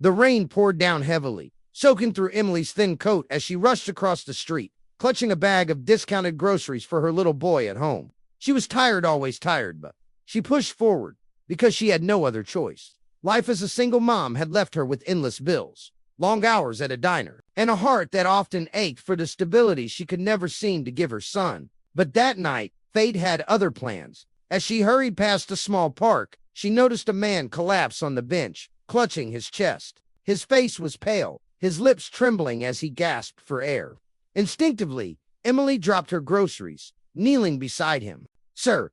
The rain poured down heavily, soaking through Emily's thin coat as she rushed across the street, clutching a bag of discounted groceries for her little boy at home. She was tired, always tired, but she pushed forward because she had no other choice. Life as a single mom had left her with endless bills, long hours at a diner, and a heart that often ached for the stability she could never seem to give her son. But that night, fate had other plans. As she hurried past a small park, she noticed a man collapse on the bench, clutching his chest. His face was pale, his lips trembling as he gasped for air. Instinctively, Emily dropped her groceries, kneeling beside him. "Sir,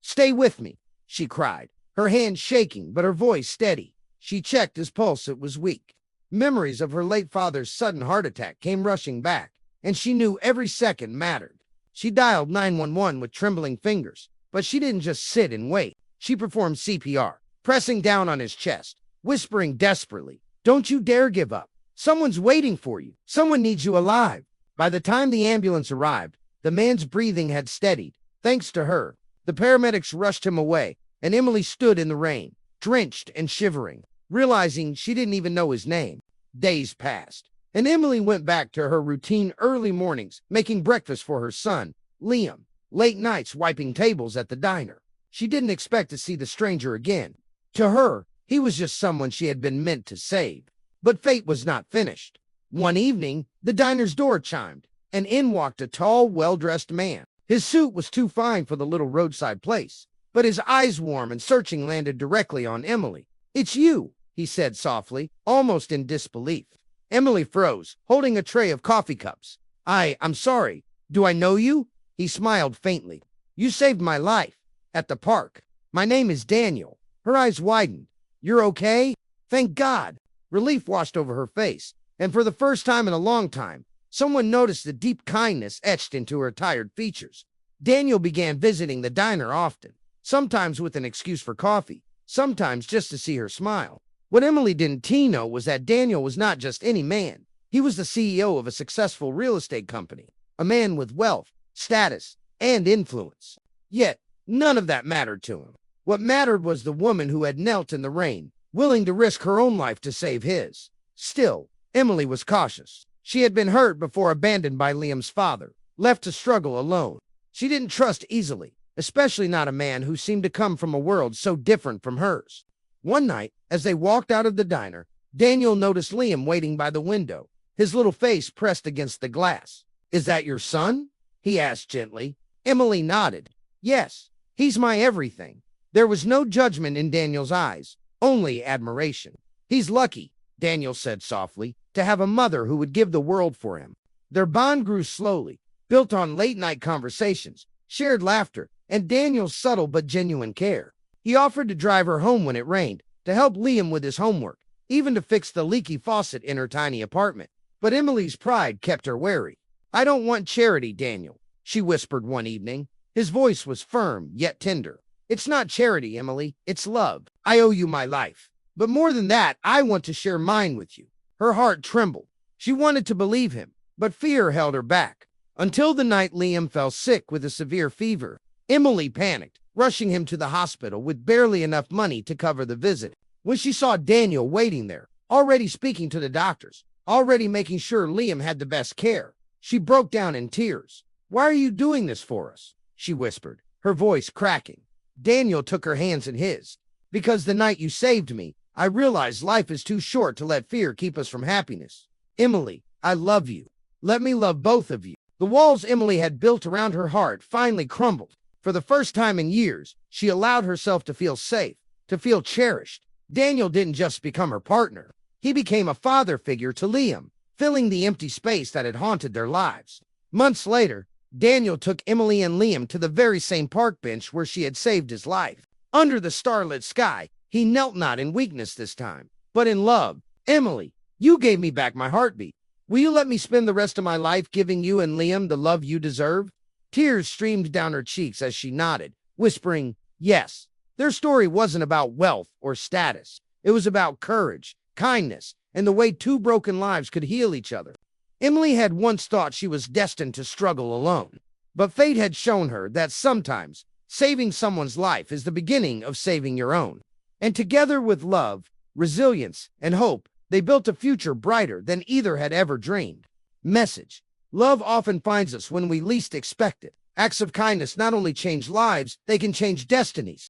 stay with me," she cried, her hand shaking but her voice steady. She checked his pulse. It was weak. Memories of her late father's sudden heart attack came rushing back, and she knew every second mattered. She dialed 911 with trembling fingers, but she didn't just sit and wait. She performed CPR, pressing down on his chest, whispering desperately, "Don't you dare give up. Someone's waiting for you. Someone needs you alive." By the time the ambulance arrived, the man's breathing had steadied. Thanks to her, the paramedics rushed him away, and Emily stood in the rain, drenched and shivering, realizing she didn't even know his name. Days passed, and Emily went back to her routine: early mornings, making breakfast for her son, Liam, late nights wiping tables at the diner. She didn't expect to see the stranger again. To her, he was just someone she had been meant to save. But fate was not finished. One evening, the diner's door chimed, and in walked a tall, well-dressed man. His suit was too fine for the little roadside place, but his eyes, warm and searching, landed directly on Emily. "It's you," he said softly, almost in disbelief. Emily froze, holding a tray of coffee cups. I'm sorry. Do I know you?" He smiled faintly. "You saved my life at the park. My name is Daniel." Her eyes widened. "You're okay?" "Thank God." Relief washed over her face, and for the first time in a long time, someone noticed the deep kindness etched into her tired features. Daniel began visiting the diner often, sometimes with an excuse for coffee, sometimes just to see her smile. What Emily didn't know was that Daniel was not just any man. He was the CEO of a successful real estate company, a man with wealth, status, and influence. Yet, none of that mattered to him. What mattered was the woman who had knelt in the rain, willing to risk her own life to save his. Still, Emily was cautious. She had been hurt before, abandoned by Liam's father, left to struggle alone. She didn't trust easily, especially not a man who seemed to come from a world so different from hers. One night, as they walked out of the diner, Daniel noticed Liam waiting by the window, his little face pressed against the glass. "Is that your son?" he asked gently. Emily nodded. "Yes, he's my everything." There was no judgment in Daniel's eyes, only admiration. "He's lucky," Daniel said softly, "to have a mother who would give the world for him." Their bond grew slowly, built on late-night conversations, shared laughter, and Daniel's subtle but genuine care. He offered to drive her home when it rained, to help Liam with his homework, even to fix the leaky faucet in her tiny apartment. But Emily's pride kept her wary. "I don't want charity, Daniel," she whispered one evening. His voice was firm, yet tender. "It's not charity, Emily. It's love. I owe you my life. But more than that, I want to share mine with you." Her heart trembled. She wanted to believe him, but fear held her back. Until the night Liam fell sick with a severe fever. Emily panicked, rushing him to the hospital with barely enough money to cover the visit. When she saw Daniel waiting there, already speaking to the doctors, already making sure Liam had the best care, she broke down in tears. "Why are you doing this for us?" she whispered, her voice cracking. Daniel took her hands in his. "Because the night you saved me, I realized life is too short to let fear keep us from happiness. Emily, I love you. Let me love both of you." The walls Emily had built around her heart finally crumbled. For the first time in years, she allowed herself to feel safe, to feel cherished. Daniel didn't just become her partner. He became a father figure to Liam, filling the empty space that had haunted their lives. Months later, Daniel took Emily and Liam to the very same park bench where she had saved his life. Under the starlit sky, he knelt not in weakness this time, but in love. "Emily, you gave me back my heartbeat. Will you let me spend the rest of my life giving you and Liam the love you deserve?" Tears streamed down her cheeks as she nodded, whispering, "Yes." Their story wasn't about wealth or status. It was about courage, kindness, and the way two broken lives could heal each other. Emily had once thought she was destined to struggle alone, but fate had shown her that sometimes saving someone's life is the beginning of saving your own. And together with love, resilience, and hope, they built a future brighter than either had ever dreamed. Message: love often finds us when we least expect it. Acts of kindness not only change lives, they can change destinies.